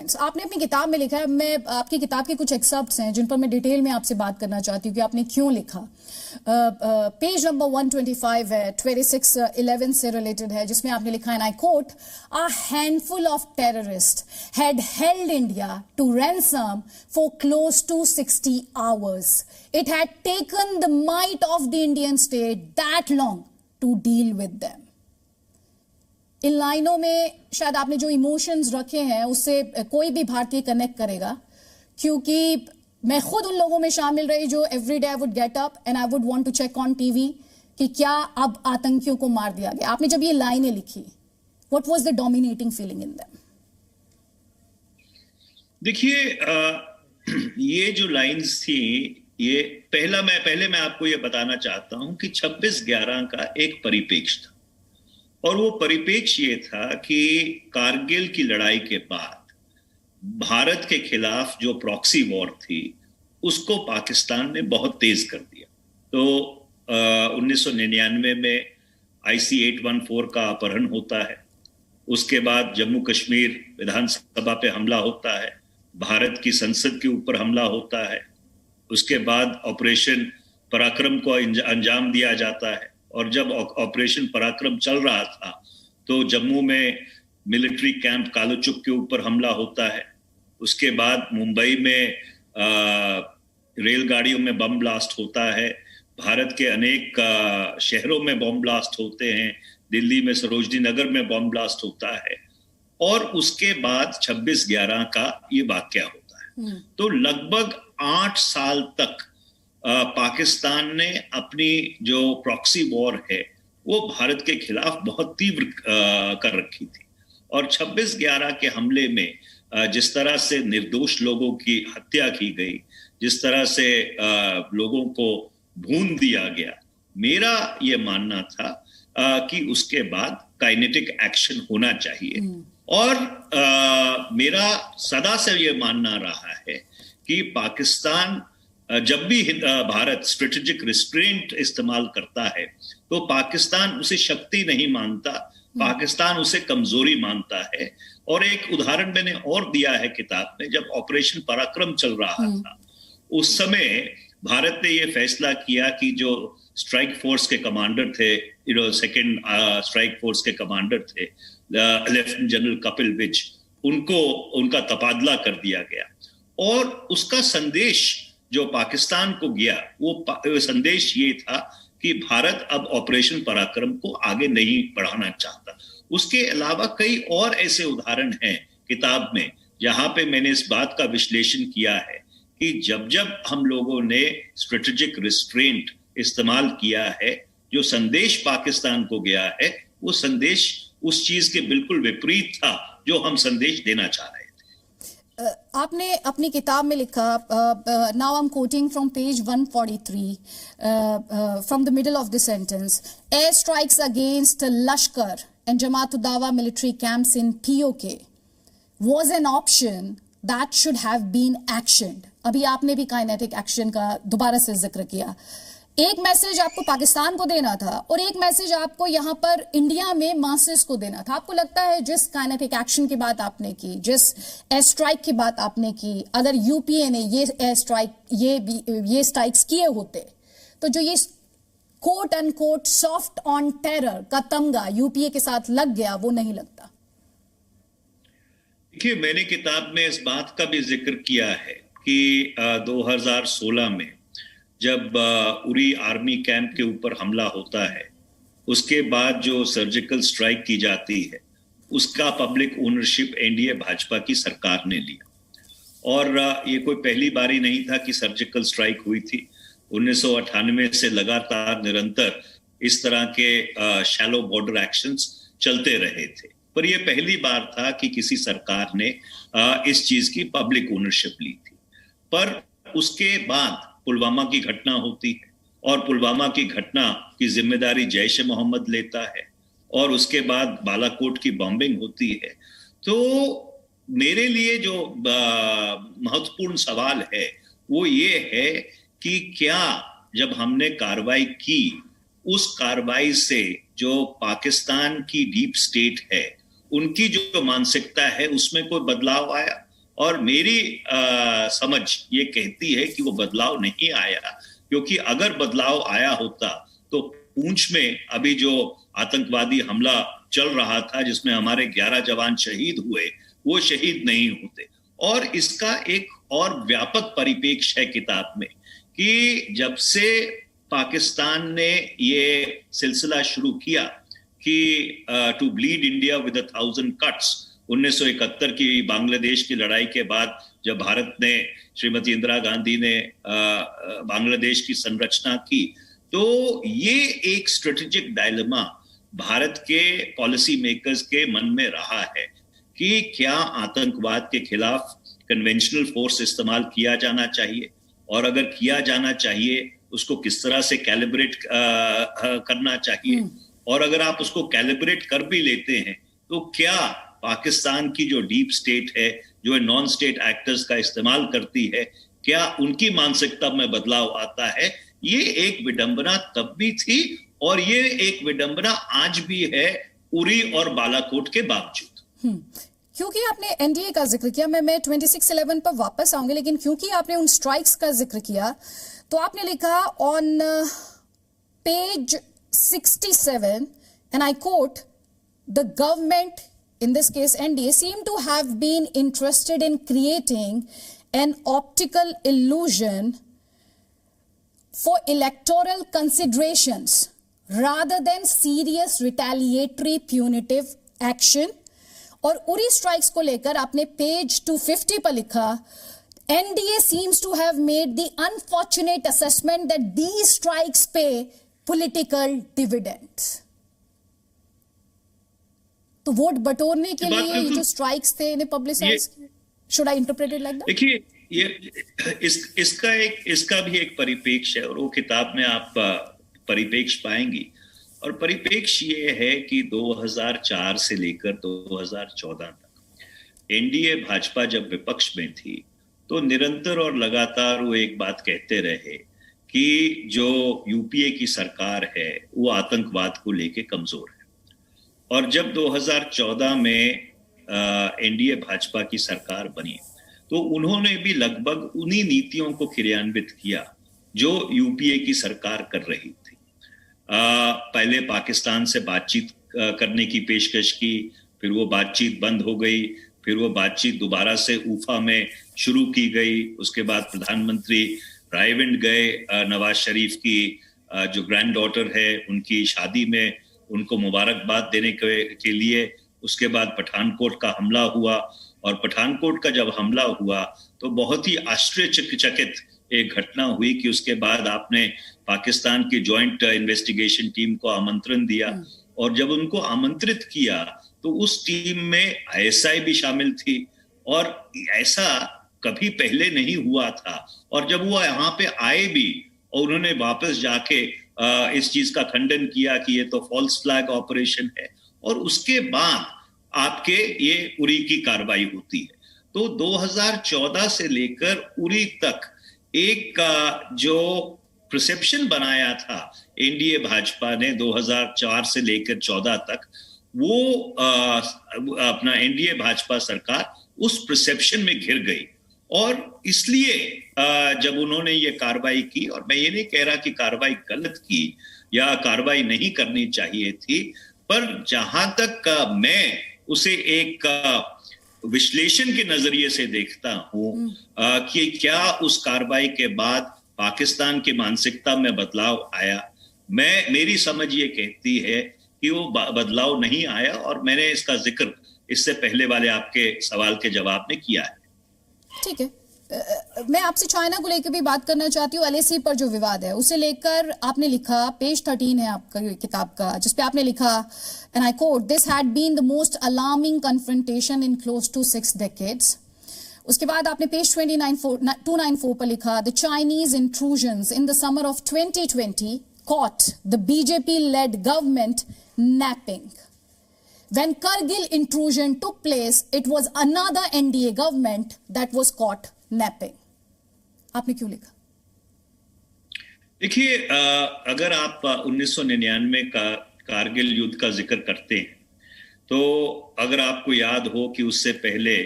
Points आपने अपनी किताब में लिखा है। मैं आपकी किताब के कुछ एक्सर्प्ट्स हैं जिन पर मैं डिटेल में आपसे बात करना चाहती हूँ कि आपने क्यों लिखा। पेज नंबर 125 है, 2611 से रिलेटेड है, जिसमें आपने लिखा है, I quote, a handful of terrorist had held India to ransom for close to 60 hours. It had taken the might of the Indian state that long to deal with them. इन लाइनों में शायद आपने जो इमोशंस रखे हैं उससे कोई भी भारतीय कनेक्ट करेगा, क्योंकि मैं खुद उन लोगों में शामिल रही जो every day I would get up and I would want to check on TV कि क्या अब आतंकियों को मार दिया गया। आपने जब ये लाइनें लिखी, what was the dominating feeling in them? देखिए, ये जो लाइंस थी, ये पहले मैं आपको ये बताना चाहता हूं कि 26/11 का एक परिप्रेक्ष्य था, और वो परिप्रेक्ष्य ये था कि कारगिल की लड़ाई के बाद भारत के खिलाफ जो प्रॉक्सी वॉर थी उसको पाकिस्तान ने बहुत तेज कर दिया। तो 1999 में IC-814 का अपहरण होता है, उसके बाद जम्मू कश्मीर विधानसभा पे हमला होता है, भारत की संसद के ऊपर हमला होता है, उसके बाद ऑपरेशन पराक्रम को अंजाम दिया जाता है। और जब ऑपरेशन पराक्रम चल रहा था तो जम्मू में मिलिट्री कैंप कालोचुक के ऊपर हमला होता है, उसके बाद मुंबई में रेलगाड़ियों में बम ब्लास्ट होता है, भारत के अनेक शहरों में बम ब्लास्ट होते हैं, दिल्ली में सरोजनी नगर में बम ब्लास्ट होता है, और उसके बाद 26/11 का ये वाकया होता है। तो लगभग 8 साल तक पाकिस्तान ने अपनी जो प्रॉक्सी वॉर है वो भारत के खिलाफ बहुत तीव्र कर रखी थी। और 26/11 के हमले में जिस तरह से निर्दोष लोगों की हत्या की गई, जिस तरह से लोगों को भून दिया गया, मेरा ये मानना था कि उसके बाद काइनेटिक एक्शन होना चाहिए। और मेरा सदा से ये मानना रहा है कि पाकिस्तान जब भी भारत स्ट्रेटेजिक रिस्ट्रेंट इस्तेमाल करता है तो पाकिस्तान उसे शक्ति नहीं मानता, पाकिस्तान उसे कमजोरी मानता है। और एक उदाहरण मैंने और दिया है किताब में, जब ऑपरेशन पराक्रम चल रहा था उस समय भारत ने ये फैसला किया कि जो स्ट्राइक फोर्स के कमांडर थे, सेकेंड स्ट्राइक फोर्स के कमांडर थे लेफ्टिनेंट जनरल कपिल विज, उनका तबादला कर दिया गया। और उसका संदेश जो पाकिस्तान को गया वो संदेश ये था कि भारत अब ऑपरेशन पराक्रम को आगे नहीं बढ़ाना चाहता। उसके अलावा कई और ऐसे उदाहरण हैं किताब में जहां पे मैंने इस बात का विश्लेषण किया है कि जब जब हम लोगों ने स्ट्रेटेजिक रिस्ट्रेंट इस्तेमाल किया है, जो संदेश पाकिस्तान को गया है वो संदेश उस चीज के बिल्कुल विपरीत था जो हम संदेश देना चाह रहे थे। आपने अपनी किताब में लिखा, now I am quoting from page 143, from the middle of the sentence, air strikes against Lashkar and Jamaat ud Dawa military camps in POK was an option that should have been actioned. अभी आपने भी काइनेटिक एक्शन का दोबारा से जिक्र किया। एक मैसेज आपको पाकिस्तान को देना था और एक मैसेज आपको यहाँ पर इंडिया में मासेस को देना था। आपको लगता है जिस काइनेटिक एक्शन की बात आपने की, जिस एयर स्ट्राइक की बात आपने की, अगर यूपीए ने ये एयर स्ट्राइक ये स्ट्राइक्स किए होते तो जो ये quote unquote soft on terror का तमगा यूपीए के साथ लग गया वो नहीं लगता? देखिए, मैंने किताब में इस बात का भी जिक्र किया है कि 2016 में जब उरी आर्मी कैंप के ऊपर हमला होता है, उसके बाद जो सर्जिकल स्ट्राइक की जाती है उसका पब्लिक ओनरशिप एनडीए भाजपा की सरकार ने लिया। और ये कोई पहली बारी नहीं था कि सर्जिकल स्ट्राइक हुई थी। 1998 से लगातार निरंतर इस तरह के शैलो बॉर्डर एक्शंस चलते रहे थे, पर यह पहली बार था कि किसी सरकार ने इस चीज की पब्लिक ओनरशिप ली थी। पर उसके बाद पुलवामा की घटना होती है और पुलवामा की घटना की जिम्मेदारी जैश ए मोहम्मद लेता है, और उसके बाद बालाकोट की बॉम्बिंग होती है। तो मेरे लिए जो महत्वपूर्ण सवाल है वो ये है कि क्या जब हमने कार्रवाई की, उस कार्रवाई से जो पाकिस्तान की डीप स्टेट है उनकी जो मानसिकता है उसमें कोई बदलाव आया? और मेरी समझ ये कहती है कि वो बदलाव नहीं आया, क्योंकि अगर बदलाव आया होता तो पूंछ में अभी जो आतंकवादी हमला चल रहा था जिसमें हमारे 11 जवान शहीद हुए, वो शहीद नहीं होते। और इसका एक और व्यापक परिप्रेक्ष्य है किताब में कि जब से पाकिस्तान ने ये सिलसिला शुरू किया कि to bleed India with 1000 cuts, 1971 की बांग्लादेश की लड़ाई के बाद जब भारत ने, श्रीमती इंदिरा गांधी ने बांग्लादेश की संरचना की, तो ये एक स्ट्रेटेजिक डायलेमा भारत के पॉलिसी मेकर्स के मन में रहा है कि क्या आतंकवाद के खिलाफ कन्वेंशनल फोर्स इस्तेमाल किया जाना चाहिए, और अगर किया जाना चाहिए उसको किस तरह से कैलिब्रेट करना चाहिए, और अगर आप उसको कैलिब्रेट कर भी लेते हैं तो क्या पाकिस्तान की जो डीप स्टेट है, जो नॉन स्टेट एक्टर्स का इस्तेमाल करती है, क्या उनकी मानसिकता में बदलाव आता है। ये एक विडंबना तब भी थी और ये एक विडंबना आज भी है, उरी और बालाकोट के बावजूद। क्योंकि आपने एनडीए का जिक्र किया, मैं 26/11 पर वापस आऊंगी, लेकिन क्योंकि आपने उन स्ट्राइक्स का जिक्र किया तो आपने लिखा on page 67 and I coat, the government, in this case NDA, seem to have been interested in creating an optical illusion for electoral considerations rather than serious retaliatory punitive action. और Uri strikes को लेकर आपने page 250 पर लिखा, NDA seems to have made the unfortunate assessment that these strikes pay political dividends. तो vote बटोरने के लिए ये जो स्ट्राइक्स थे इन्हें publicise, should I interpret it like that? देखिए, ये इसका भी एक परिप्रेक्ष्य है और वो किताब में आप परिप्रेक्ष्य पाएंगी। और परिप्रेक्ष्य ये है कि 2004 से लेकर 2014 तक एनडीए भाजपा जब विपक्ष में थी तो निरंतर और लगातार वो एक बात कहते रहे कि जो यूपीए की सरकार है वो आतंकवाद को लेके कमजोर है। और जब 2014 में एनडीए भाजपा की सरकार बनी तो उन्होंने भी लगभग उन्हीं नीतियों को क्रियान्वित किया जो यूपीए की सरकार कर रही थी। पहले पाकिस्तान से बातचीत करने की पेशकश की, फिर वो बातचीत बंद हो गई, फिर वो बातचीत दोबारा से उफा में शुरू की गई। उसके बाद प्रधानमंत्री रायविंड गए नवाज शरीफ की जो ग्रैंड डॉटर है उनकी शादी में उनको मुबारकबाद देने के लिए। उसके बाद पठानकोट का हमला हुआ और पठानकोट का जब हमला हुआ तो बहुत ही आश्चर्यचकित एक घटना हुई कि उसके बाद आपने पाकिस्तान की जॉइंट इन्वेस्टिगेशन टीम को आमंत्रण दिया और जब उनको आमंत्रित किया तो उस टीम में आईएसआई भी शामिल थी और ऐसा कभी पहले नहीं हुआ था। और जब वो यहाँ पे आए भी और उन्होंने वापस जाके इस चीज का खंडन किया कि ये तो फॉल्स फ्लैग ऑपरेशन है, और उसके बाद आपके ये उरी की कार्रवाई होती है। तो 2014 से लेकर उरी तक एक जो परसेप्शन बनाया था एनडीए भाजपा ने 2004 से लेकर 14 तक, वो अपना एनडीए भाजपा सरकार उस परसेप्शन में घिर गई। और इसलिए जब उन्होंने ये कार्रवाई की, और मैं ये नहीं कह रहा कि कार्रवाई गलत की या कार्रवाई नहीं करनी चाहिए थी, पर जहां तक मैं उसे एक विश्लेषण के नजरिए से देखता हूं कि क्या उस कार्रवाई के बाद पाकिस्तान की मानसिकता में बदलाव आया, मेरी समझ ये कहती है कि वो बदलाव नहीं आया। और मैंने इसका जिक्र इससे पहले वाले आपके सवाल के जवाब में किया है। ठीक है, मैं आपसे चाइना को लेकर भी बात करना चाहती हूँ। एलएसी पर जो विवाद है उसे लेकर आपने लिखा, पेज 13 है आपका किताब का, जिसपे आपने लिखा, and I quote, this had been the most alarming confrontation in close to 6 decades। उसके बाद आपने पेज 294 पर लिखा, the Chinese intrusions in the summer of 2020 caught the BJP-led government napping. When Kargil intrusion took place, it was another NDA government that was caught napping. आपने क्यों लिखा? देखिए, अगर आप 1999 का कारगिल युद्ध का जिक्र करते हैं तो अगर आपको याद हो कि उससे पहले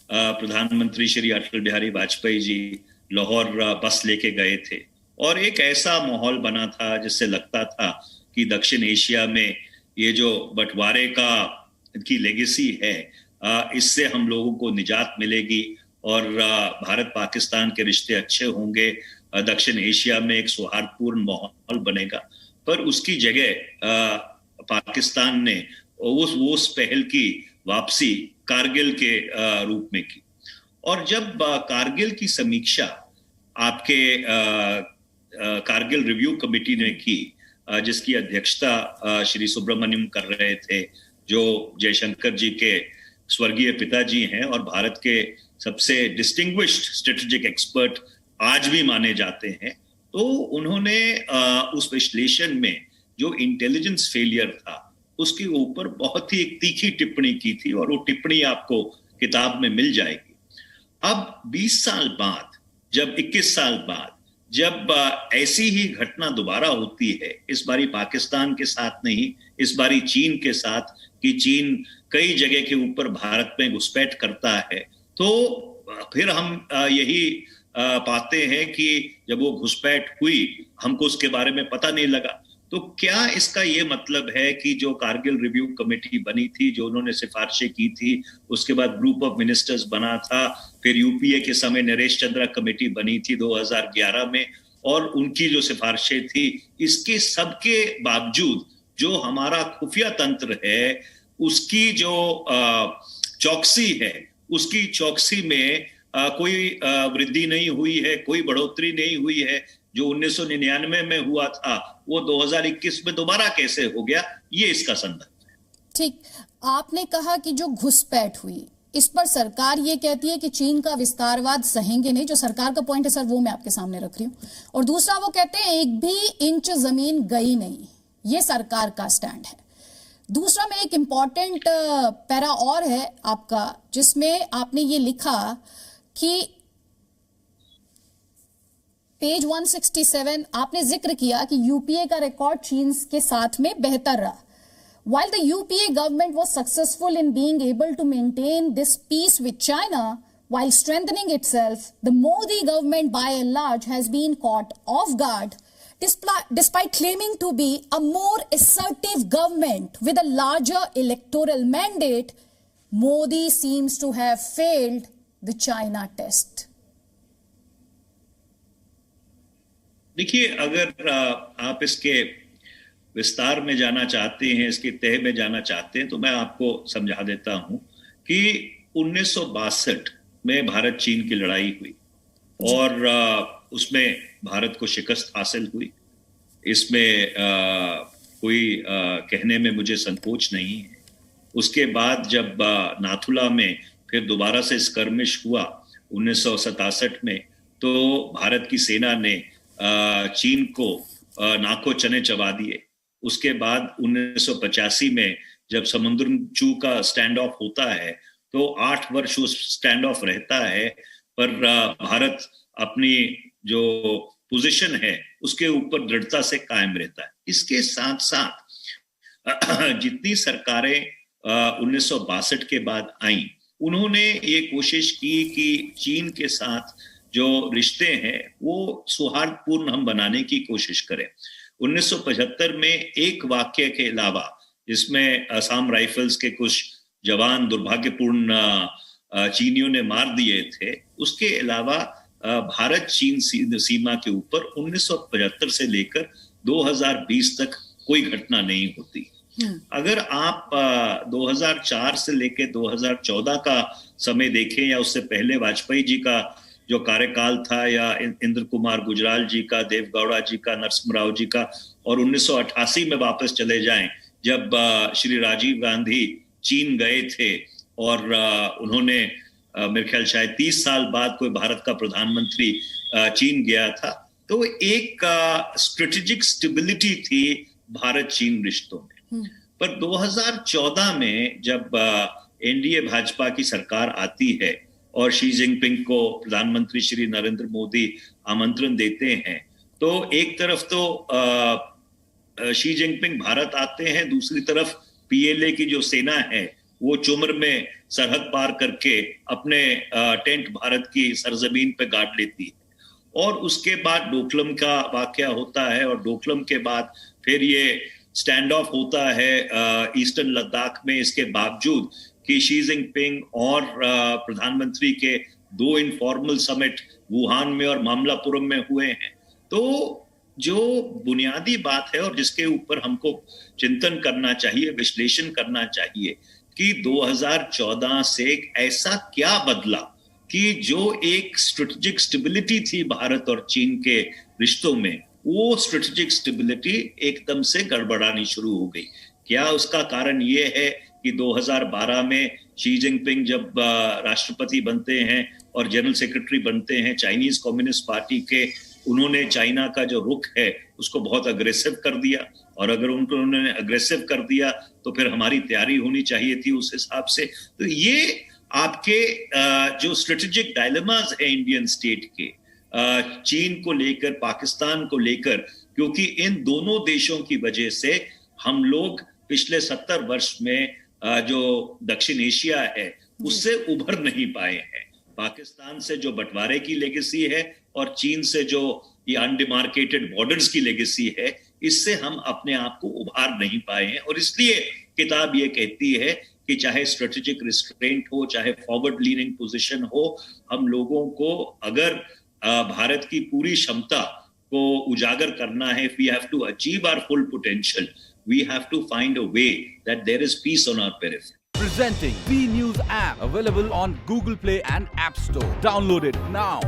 प्रधानमंत्री श्री अटल बिहारी वाजपेयी जी लाहौर बस लेके गए थे और एक ऐसा माहौल बना था जिससे लगता था कि दक्षिण एशिया में ये जो बंटवारे का की लेगेसी है, इससे हम लोगों को निजात मिलेगी और भारत पाकिस्तान के रिश्ते अच्छे होंगे, दक्षिण एशिया में एक सौहार्दपूर्ण माहौल बनेगा। पर उसकी जगह पाकिस्तान ने उस पहल की वापसी कारगिल के रूप में की। और जब कारगिल की समीक्षा आपके कारगिल रिव्यू कमेटी ने की, जिसकी अध्यक्षता श्री सुब्रमण्यम कर रहे थे, जो जयशंकर जी के स्वर्गीय पिताजी हैं और भारत के सबसे डिस्टिंग्विश्ड स्ट्रेटेजिक एक्सपर्ट आज भी माने जाते हैं, तो उन्होंने उस विश्लेषण में जो इंटेलिजेंस फेलियर था उसके ऊपर बहुत ही एक तीखी टिप्पणी की थी और वो टिप्पणी आपको किताब में मिल जाएगी। अब 20 साल बाद, जब 21 साल बाद जब ऐसी ही घटना दोबारा होती है, इस बारी पाकिस्तान के साथ नहीं, इस बारी चीन के साथ, कि चीन कई जगह के ऊपर भारत में घुसपैठ करता है, तो फिर हम यही पाते हैं कि जब वो घुसपैठ हुई हमको उसके बारे में पता नहीं लगा। तो क्या इसका ये मतलब है कि जो कारगिल रिव्यू कमेटी बनी थी, जो उन्होंने सिफारिशें की थी, उसके बाद ग्रुप ऑफ मिनिस्टर्स बना था, फिर यूपीए के समय नरेश चंद्रा कमेटी बनी थी 2011 में, और उनकी जो सिफारिशें थी, इसके सबके बावजूद जो हमारा खुफिया तंत्र है उसकी जो चौकसी है, उसकी चौकसी में कोई वृद्धि नहीं हुई है, कोई बढ़ोतरी नहीं हुई है। जो 1999 में हुआ था वो 2021 में दोबारा कैसे हो गया, ये इसका संदर्भ है। ठीक, आपने कहा कि जो घुसपैठ हुई, इस पर सरकार ये कहती है कि चीन का विस्तारवाद सहेंगे नहीं। जो सरकार का पॉइंट है सर, वो मैं आपके सामने रख रही हूं। और दूसरा, वो कहते हैं 1 भी इंच जमीन गई नहीं, ये सरकार का स्टैंड है। दूसरा में एक इंपॉर्टेंट पैरा और है आपका, जिसमें आपने ये लिखा कि पेज 167 आपने जिक्र किया कि यूपीए का रिकॉर्ड चीन के साथ में बेहतर रहा। While the UPA government was successful in being able to maintain this peace with China while strengthening itself, the Modi government by and large has been caught off guard despite claiming to be a more assertive government with a larger electoral mandate. Modi seems to have failed the China test. देखिए, अगर आप इसके विस्तार में जाना चाहते हैं, इसके तह में जाना चाहते हैं, तो मैं आपको समझा देता हूं कि 1962 में भारत चीन की लड़ाई हुई और उसमें भारत को शिकस्त हासिल हुई। इसमें कोई कहने में मुझे संकोच नहीं है। उसके बाद जब नाथुला में फिर दोबारा से स्कर्मिश हुआ 1967 में, तो भारत की सेना ने चीन को नाको चने चबा दिए। उसके बाद 1985 में जब समुद्रचू का स्टैंड ऑफ होता है, तो 8 वर्ष उस स्टैंड ऑफ रहता है, पर भारत अपनी जो पोजीशन है उसके ऊपर दृढ़ता से कायम रहता है। इसके साथ साथ जितनी सरकारें 1962 के बाद आई, उन्होंने ये कोशिश की कि चीन के साथ जो रिश्ते हैं वो सौहार्दपूर्ण हम बनाने की कोशिश करें। 1975 में एक वाक्य के अलावा, जिसमें असम राइफल्स के कुछ जवान दुर्भाग्यपूर्ण चीनियों ने मार दिए थे, उसके अलावा भारत चीन सीमा के ऊपर 1975 से लेकर 2020 तक कोई घटना नहीं होती। अगर आप 2004 से लेकर 2014 का समय देखें, या उससे पहले वाजपेयी जी का जो कार्यकाल था, या इंद्र कुमार गुजराल जी का, देवगौड़ा जी का, नरसिम्हा राव जी का, और 1988 में वापस चले जाएं जब श्री राजीव गांधी चीन गए थे और उन्होंने मेरे ख्याल शायद 30 साल बाद कोई भारत का प्रधानमंत्री चीन गया था, तो एक स्ट्रेटेजिक स्टेबिलिटी थी भारत चीन रिश्तों में। पर 2014 में जब एनडीए भाजपा की सरकार आती है और शी जिनपिंग को प्रधानमंत्री श्री नरेंद्र मोदी आमंत्रण देते हैं, तो एक तरफ तो शी जिनपिंग भारत आते हैं, दूसरी तरफ पीएलए की जो सेना है वो चुमर में सरहद पार करके अपने टेंट भारत की सरजमीन पे गाड़ लेती है। और उसके बाद डोकलम का वाकया होता है, और डोकलम के बाद फिर ये स्टैंड ऑफ होता है ईस्टर्न लद्दाख में, इसके बावजूद कि शी जिनपिंग और प्रधानमंत्री के 2 इनफॉर्मल समिट वुहान में और मामलापुरम में हुए हैं। तो जो बुनियादी बात है और जिसके ऊपर हमको चिंतन करना चाहिए, विश्लेषण करना चाहिए कि 2014 से ऐसा क्या बदला कि जो एक स्ट्रेटेजिक स्टेबिलिटी थी भारत और चीन के रिश्तों में, वो स्ट्रेटेजिक स्टेबिलिटी एकदम से गड़बड़ानी शुरू हो गई। क्या उसका कारण ये है कि 2012 में शी जिनपिंग जब राष्ट्रपति बनते हैं और जनरल सेक्रेटरी बनते हैं चाइनीज कम्युनिस्ट पार्टी के, उन्होंने चाइना का जो रुख है उसको बहुत अग्रेसिव कर दिया, और अगर उन्होंने अग्रेसिव कर दिया तो फिर हमारी तैयारी होनी चाहिए थी उस हिसाब से। तो ये आपके जो स्ट्रेटेजिक डायलेमास है इंडियन स्टेट के, चीन को लेकर, पाकिस्तान को लेकर, क्योंकि इन दोनों देशों की वजह से हम लोग पिछले 70 वर्ष में जो दक्षिण एशिया है उससे उभर नहीं पाए हैं। पाकिस्तान से जो बंटवारे की लेगेसी है और चीन से जो ये अनडिमार्केटेड बॉर्डर्स की लेगेसी है, इससे हम अपने आप को उभार नहीं पाए हैं। और इसलिए किताब ये कहती है कि चाहे स्ट्रेटेजिक रिस्ट्रेंट हो, चाहे फॉरवर्ड लीनिंग पोजीशन हो, हम लोगों को अगर भारत की पूरी क्षमता को उजागर करना है, if we have to achieve our full potential, we have to find a way that there is peace on our periphery. Presenting B News app, available on Google Play and App Store. Download it now.